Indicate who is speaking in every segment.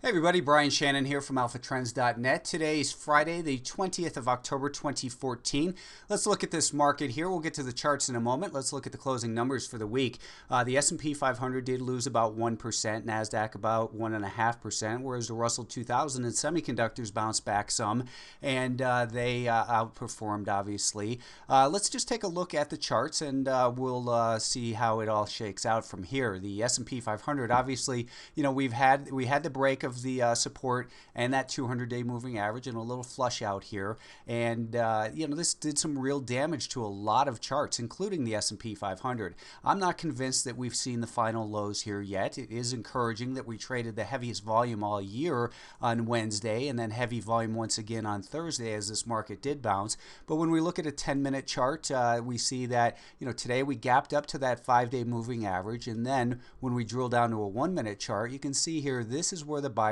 Speaker 1: Hey everybody, Brian Shannon here from alphatrends.net. Today is Friday, the 20th of October 2014. Let's look at this market here. We'll get to the charts in a moment. Let's look at the closing numbers for the week. The S&P 500 did lose about 1%, Nasdaq about 1.5%, whereas the Russell 2000 and semiconductors bounced back some, and they outperformed, obviously. Let's just take a look at the charts, and we'll see how it all shakes out from here. The S&P 500, obviously, we had the break of the support and that 200-day moving average and a little flush out here, and this did some real damage to a lot of charts, including the S&P 500. I'm not convinced that we've seen the final lows here yet. It is encouraging that we traded the heaviest volume all year on Wednesday and then heavy volume once again on Thursday as this market did bounce. But when we look at a 10-minute chart, we see that today we gapped up to that 5-day moving average, and then when we drill down to a 1-minute chart, you can see here this is where the buyers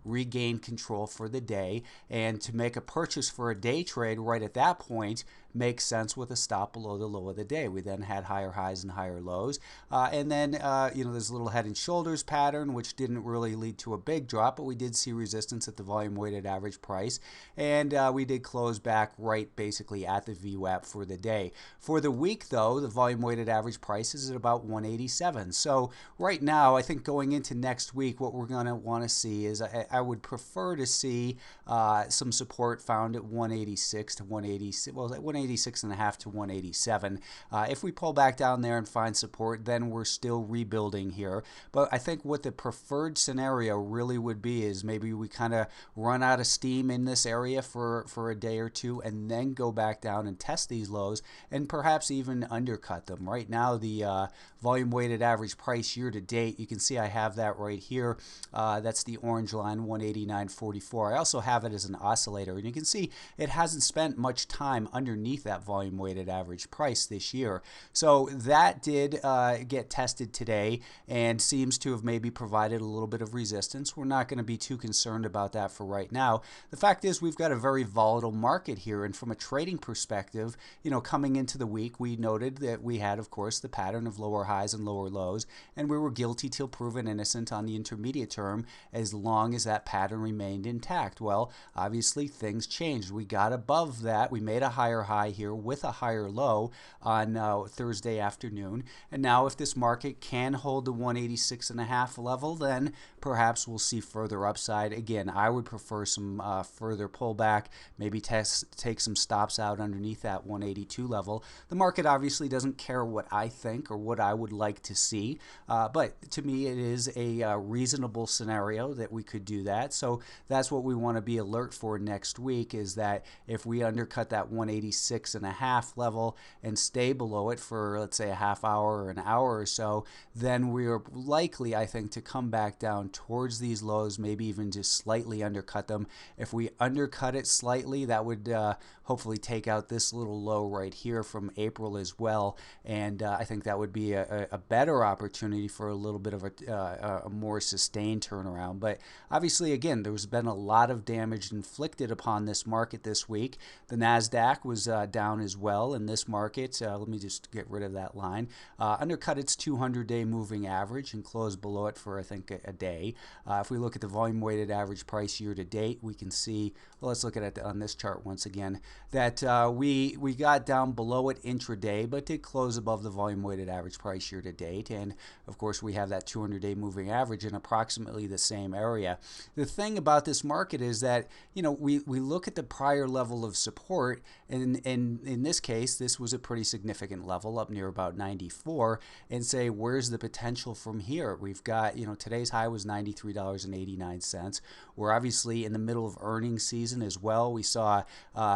Speaker 1: regain control for the day, and to make a purchase for a day trade right at that point makes sense with a stop below the low of the day. We then had higher highs and higher lows, and then there's a little head and shoulders pattern which didn't really lead to a big drop, but we did see resistance at the volume weighted average price, and we did close back right basically at the VWAP for the day. For the week though, the volume weighted average price is at about 187. So right now I think going into next week what we're going to want to see is I would prefer to see some support found at 186 to 186, well, at 186.5 to 187. If we pull back down there and find support, then we're still rebuilding here. But I think what the preferred scenario really would be is maybe we kind of run out of steam in this area for a day or two and then go back down and test these lows and perhaps even undercut them. Right now, the volume weighted average price year to date, you can see I have that right here. That's the orange line, 189.44. I also have it as an oscillator, and you can see it hasn't spent much time underneath that volume weighted average price this year. So that did get tested today and seems to have maybe provided a little bit of resistance. We're not going to be too concerned about that for right now. The fact is we've got a very volatile market here, and from a trading perspective, coming into the week, we noted that we had, of course, the pattern of lower highs and lower lows, and we were guilty till proven innocent on the intermediate term as long as that pattern remained intact. Well, obviously things changed. We got above that. We made a higher high here with a higher low on Thursday afternoon, and now if this market can hold the 186.5 level, then perhaps we'll see further upside. Again, I would prefer some further pullback, maybe take some stops out underneath that 182 level. The market obviously doesn't care what I think or what I would like to see, but to me it is a reasonable scenario that we could do that. So that's what we want to be alert for next week, is that if we undercut that 186.5 level and stay below it for, let's say, a half hour or an hour or so, then we're likely, I think, to come back down towards these lows, maybe even just slightly undercut them. If we undercut it slightly, that would hopefully take out this little low right here from April as well, and I think that would be a better opportunity for a little bit of a more sustained turnaround. But obviously, again, there's been a lot of damage inflicted upon this market this week. The Nasdaq was down as well in this market. Let me just get rid of that line. Undercut its 200-day moving average and closed below it for, I think, a day. If we look at the volume weighted average price year to date, we can see, well, let's look at it on this chart once again, that we got down below it intraday, but did close above the volume weighted average price year to date. And of course, we have that 200-day moving average in approximately the same area. The thing about this market is that we look at the prior level of support, and in this case this was a pretty significant level up near about 94, and say, where's the potential from here? We've got, today's high was $93.89. We're obviously in the middle of earnings season as well. We saw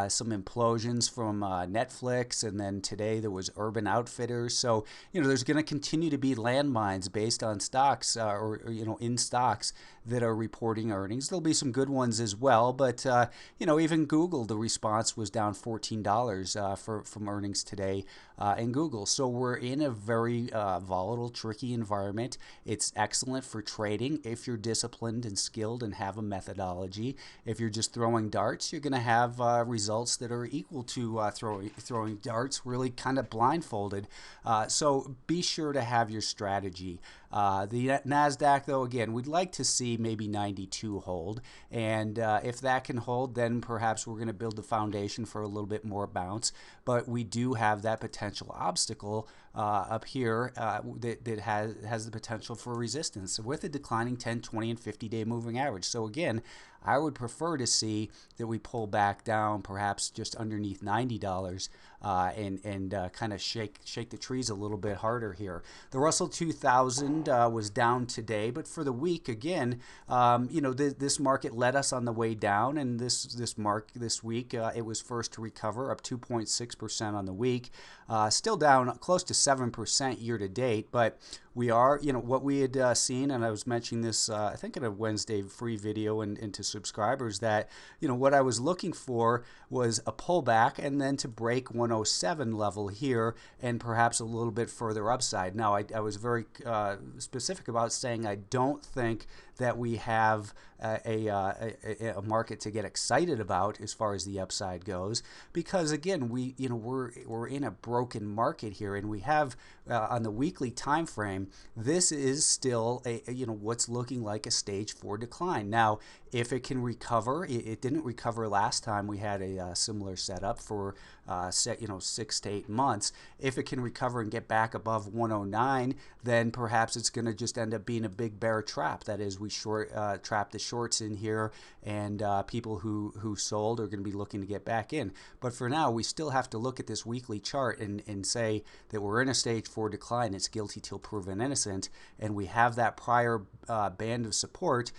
Speaker 1: some implosions from Netflix, and then today there was Urban Outfitters. So there's going to continue to be landmines based on stocks or in stocks that are reporting earnings. There'll be some good ones as well, but even Google, the response was down $14 from earnings today in Google. So we're in a very volatile, tricky environment. It's excellent for trading if you're disciplined and skilled and have a methodology. If you're just throwing darts, you're going to have results that are equal to throwing darts, really kind of blindfolded. So be sure to have your strategy. The Nasdaq, though, again, we'd like to see maybe 92 hold, and if that can hold, then perhaps we're going to build the foundation for a little bit more bounce. But we do have that potential obstacle up here that has the potential for resistance with a declining 10, 20, and 50-day moving average. So again, I would prefer to see that we pull back down, perhaps just underneath $90, and kind of shake the trees a little bit harder here. The Russell 2000 was down today, but for the week, again, this market led us on the way down, and this week it was first to recover, up 2.6% on the week, still down close to 7% year to date, but we are, what we had seen, and I was mentioning this, I think in a Wednesday free video and to subscribers, that, what I was looking for was a pullback and then to break 107 level here and perhaps a little bit further upside. Now, I was very specific about saying I don't think that we have a market to get excited about as far as the upside goes, because again, we're in a broken market here, and we have on the weekly time frame, this is still what's looking like a stage 4 decline. Now, if it can recover, it didn't recover last time we had a similar setup for 6 to 8 months. If it can recover and get back above 109, then perhaps it's going to just end up being a big bear trap. That is, we trap the shorts in here, and people who sold are going to be looking to get back in. But for now, we still have to look at this weekly chart and say that we're in a stage 4 decline. It's guilty till proven innocent, and we have that prior band of support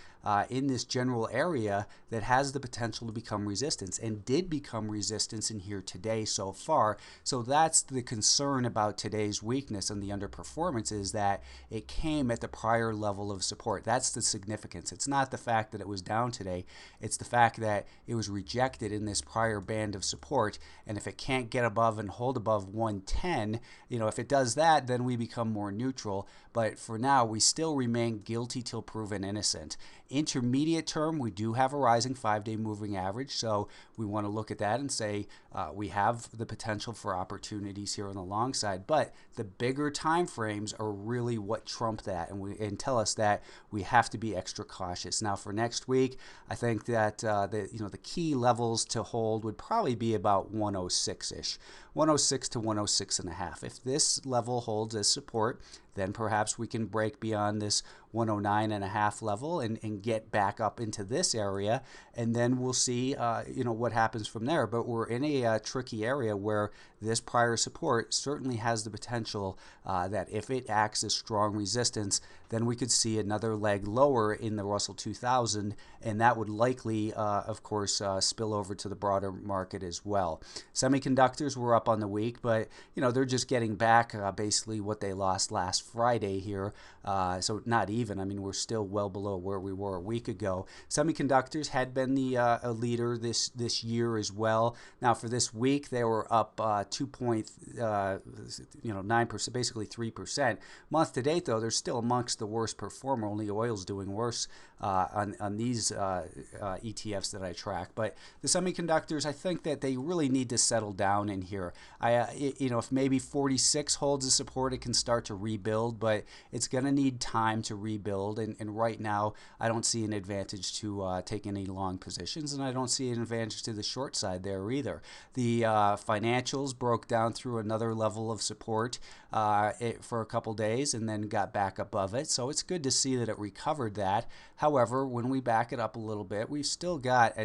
Speaker 1: in this general area that has the potential to become resistance, and did become resistance in here today so far. So that's the concern about today's weakness and the underperformance, is that it came at the prior level of support. That's the significance. It's not the fact that it was down today. It's the fact that it was rejected in this prior band of support, and if it can't get above and hold above 110, if it does that, then we become more neutral. But for now, we still remain guilty till proven innocent. Intermediate term, we do have a rising 5-day moving average, so we want to look at that and say we have the potential for opportunities here on the long side. But the bigger time frames are really what trump that, and tell us that we have to be extra cautious. Now, for next week, I think that the key levels to hold would probably be about 106-ish, 106 to 106.5. If this level holds as support, then perhaps we can break beyond this 109.5 level and get back up into this area, and then we'll see what happens from there. But we're in a tricky area where this prior support certainly has the potential that if it acts as strong resistance, then we could see another leg lower in the Russell 2000, and that would likely, of course, spill over to the broader market as well. Semiconductors were up on the week, but they're just getting back basically what they lost last Friday here. So not even. I mean, we're still well below where we were a week ago. Semiconductors had been the a leader this year as well. Now for this week, they were up 2.9%, basically 3%. Month to date, though, they're still amongst the worst performer. Only oil's doing worse on these ETFs that I track. But the semiconductors, I think that they really need to settle down in here. If maybe 46 holds the support, it can start to rebuild, but it's going to need time to rebuild. And right now, I don't see an advantage to take any long positions, and I don't see an advantage to the short side there either. The financials broke down through another level of support for a couple days and then got back above it. So it's good to see that it recovered that. However, when we back it up a little bit, we've still got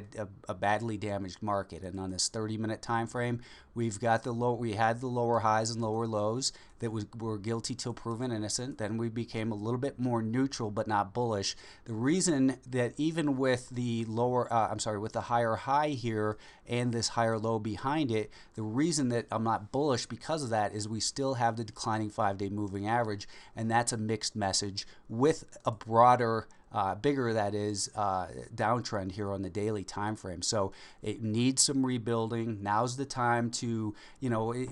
Speaker 1: a badly damaged market. And on this 30-minute time frame, we've got we had the lower highs and lower lows that were guilty till proven innocent. Then we became a little bit more neutral, but not bullish. The reason that even with the with the higher high here and this higher low behind it, the reason that I'm not bullish because of that is we still have the declining 5-day moving average, and that's a mixed message with a broader bigger, that is, downtrend here on the daily time frame. So it needs some rebuilding. Now's the time to,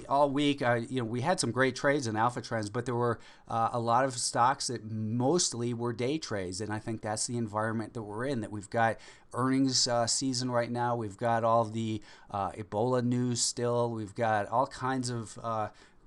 Speaker 1: all week, we had some great trades in alpha trends, but there were a lot of stocks that mostly were day trades, and I think that's the environment that we're in, that we've got earnings season right now. We've got all the Ebola news still. We've got all kinds of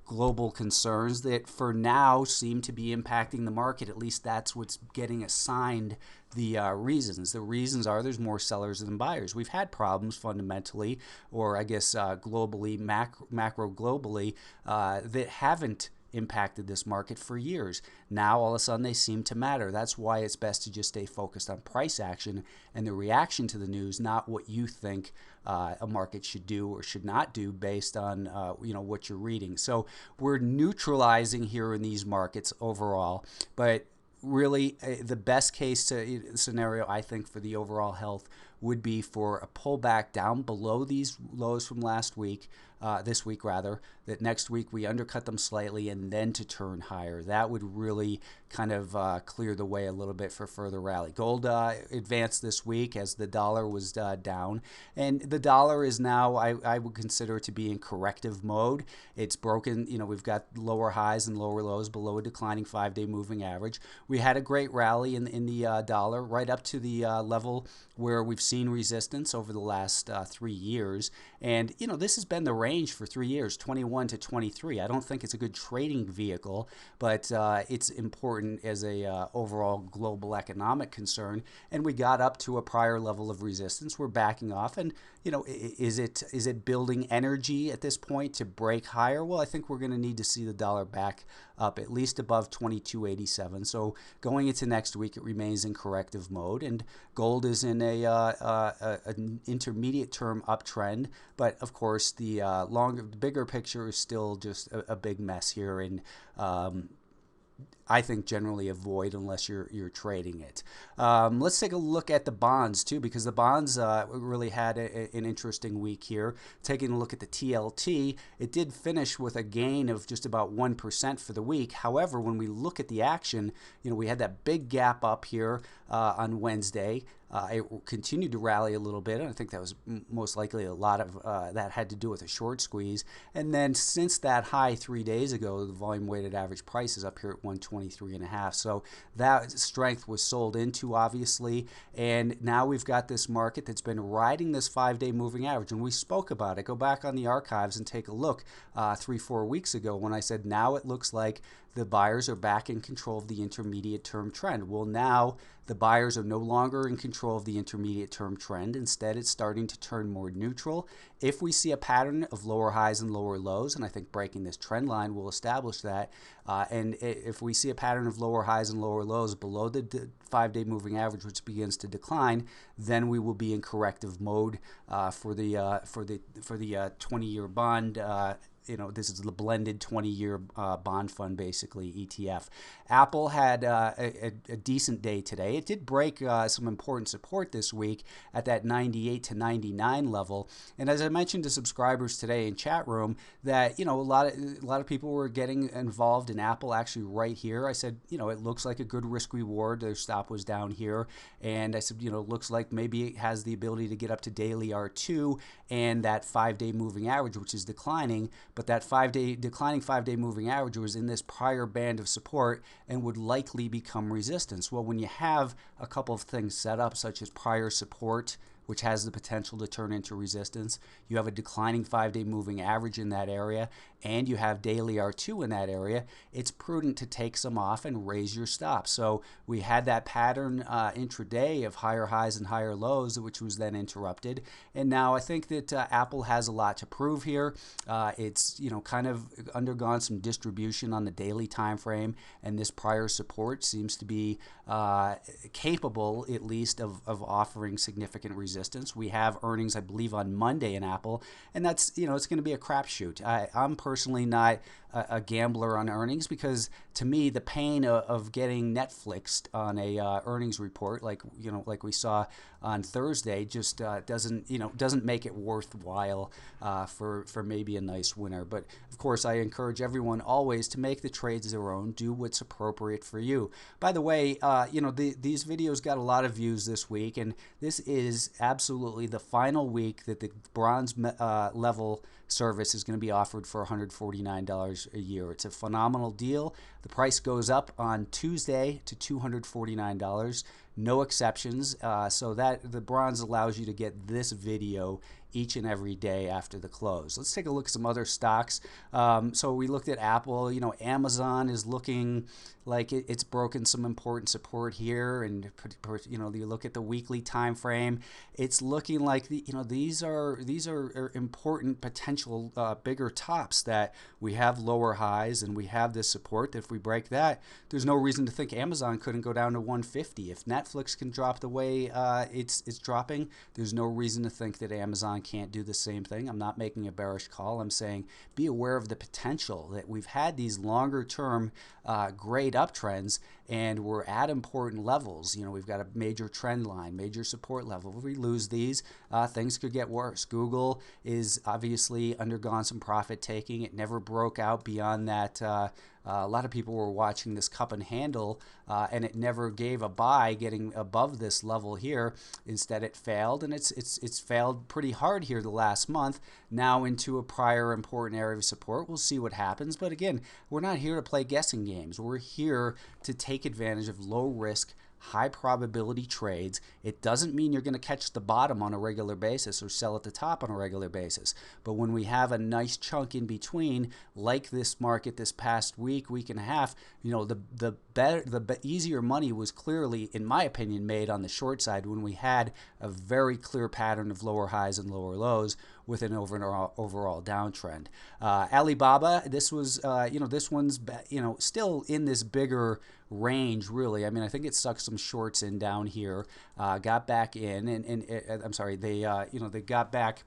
Speaker 1: global concerns that for now seem to be impacting the market. At least that's what's getting assigned the reasons. The reasons are there's more sellers than buyers. We've had problems fundamentally, or I guess globally, macro globally, that haven't impacted this market for years. Now all of a sudden they seem to matter. That's why it's best to just stay focused on price action and the reaction to the news, not what you think a market should do or should not do based on what you're reading. So we're neutralizing here in these markets overall, but really the best case scenario I think for the overall health would be for a pullback down below these lows from last week, this week rather, that next week we undercut them slightly and then to turn higher. That would really kind of clear the way a little bit for further rally. Gold advanced this week as the dollar was down, and the dollar is now, I would consider it to be in corrective mode. It's broken, we've got lower highs and lower lows below a declining 5-day moving average. We had a great rally in the dollar right up to the level where we've seen resistance over the last 3 years. And, this has been the range for 3 years, 21 to 23. I don't think it's a good trading vehicle, but it's important as a overall global economic concern. And we got up to a prior level of resistance. We're backing off. And, is it building energy at this point to break higher? Well, I think we're going to need to see the dollar back up at least above 22.87. So going into next week, it remains in corrective mode, and gold is in an intermediate term uptrend. But of course, the bigger picture is still just a big mess here, and I think generally avoid unless you're trading it. Let's take a look at the bonds too, because the bonds really had an interesting week here. Taking a look at the TLT, it did finish with a gain of just about 1% for the week. However, when we look at the action, we had that big gap up here on Wednesday. It continued to rally a little bit, and I think that was most likely a lot of that had to do with a short squeeze. And then since that high 3 days ago, the volume weighted average price is up here at 123.5. So that strength was sold into, obviously, and now we've got this market that's been riding this 5-day moving average, and we spoke about it. Go back on the archives and take a look 3-4 weeks ago when I said now it looks like the buyers are back in control of the intermediate term trend. Well, now the buyers are no longer in control of the intermediate term trend. Instead, it's starting to turn more neutral. If we see a pattern of lower highs and lower lows, and I think breaking this trend line will establish that, and if we see a pattern of lower highs and lower lows below the 5-day moving average, which begins to decline, then we will be in corrective mode for the 20-year bond. This is the blended 20-year bond fund, basically, ETF. Apple had a decent day today. It did break some important support this week at that 98 to 99 level. And as I mentioned to subscribers today in chat room, that a lot of people were getting involved in Apple actually right here. I said, it looks like a good risk reward. Their stop was down here, and I said, it looks like maybe it has the ability to get up to daily R2 and that 5-day moving average, which is declining. But that declining 5-day moving average was in this prior band of support and would likely become resistance. Well, when you have a couple of things set up, such as prior support, which has the potential to turn into resistance, you have a declining 5-day moving average in that area, and you have daily R2 in that area, it's prudent to take some off and raise your stop. So we had that pattern intraday of higher highs and higher lows, which was then interrupted. And now I think that Apple has a lot to prove here. It's kind of undergone some distribution on the daily time frame, and this prior support seems to be capable, at least, of offering significant resistance. We have earnings, I believe, on Monday in Apple, and that's it's going to be a crapshoot. I'm personally not a gambler on earnings, because to me the pain of getting Netflixed on a earnings report like we saw on Thursday just doesn't make it worthwhile for maybe a nice winner. But of course, I encourage everyone always to make the trades their own. Do what's appropriate for you. By the way, these videos got a lot of views this week, and this is absolutely the final week that the bronze level service is going to be offered for $149 a year. It's a phenomenal deal. The price goes up on Tuesday to $249. No exceptions. So that the bronze allows you to get this video each and every day after the close. Let's take a look at some other stocks. So we looked at Apple. Amazon is looking like it's broken some important support here, and you look at the weekly time frame, it's looking like these are important potential bigger tops, that we have lower highs and we have this support that if we break that, there's no reason to think Amazon couldn't go down to 150. If Netflix can drop the way it's dropping, there's no reason to think that Amazon can't do the same thing. I'm not making a bearish call. I'm saying be aware of the potential that we've had these longer term great uptrends, and we're at important levels. We've got a major trend line, major support level. If we lose these, things could get worse. Google is obviously undergone some profit taking. It never broke out beyond that. A lot of people were watching this cup and handle, and it never gave a buy getting above this level here. Instead, it failed, and it's failed pretty hard here the last month, now into a prior important area of support. We'll see what happens, but again, we're not here to play guessing games. We're here to take advantage of low risk, high probability trades. It doesn't mean you're going to catch the bottom on a regular basis or sell at the top on a regular basis. But when we have a nice chunk in between, like this market this past week and a half, the easier money was clearly, in my opinion, made on the short side when we had a very clear pattern of lower highs and lower lows with an overall downtrend. Alibaba, this was, this one's, still in this bigger range, really. I mean, I think it sucked some shorts in down here, got back in, and I'm sorry, they got back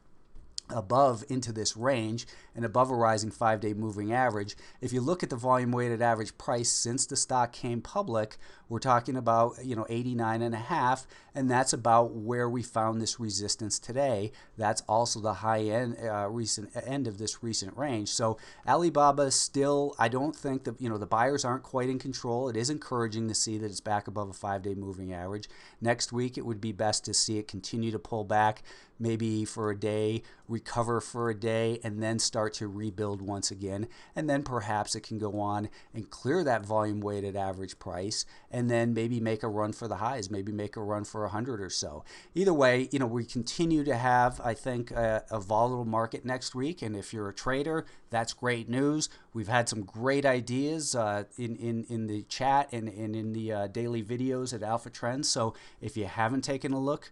Speaker 1: above into this range and above a rising 5-day moving average. If you look at the volume weighted average price since the stock came public, we're talking about 89.5, and that's about where we found this resistance today. That's also the high end recent end of this recent range. So Alibaba still, I don't think that the buyers aren't quite in control. It is encouraging to see that it's back above a 5-day moving average. Next week it would be best to see it continue to pull back, maybe for a day, recover for a day, and then start to rebuild once again. And then perhaps it can go on and clear that volume weighted average price, and then maybe make a run for the highs, maybe make a run for 100 or so. Either way, we continue to have, I think, a volatile market next week. And if you're a trader, that's great news. We've had some great ideas in the chat and in the daily videos at Alpha Trends. So if you haven't taken a look,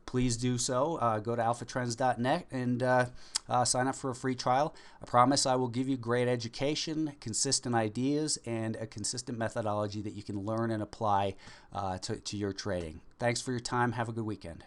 Speaker 1: please do so. Go to alphatrends.net and sign up for a free trial. I promise I will give you great education, consistent ideas, and a consistent methodology that you can learn and apply to your trading. Thanks for your time. Have a good weekend.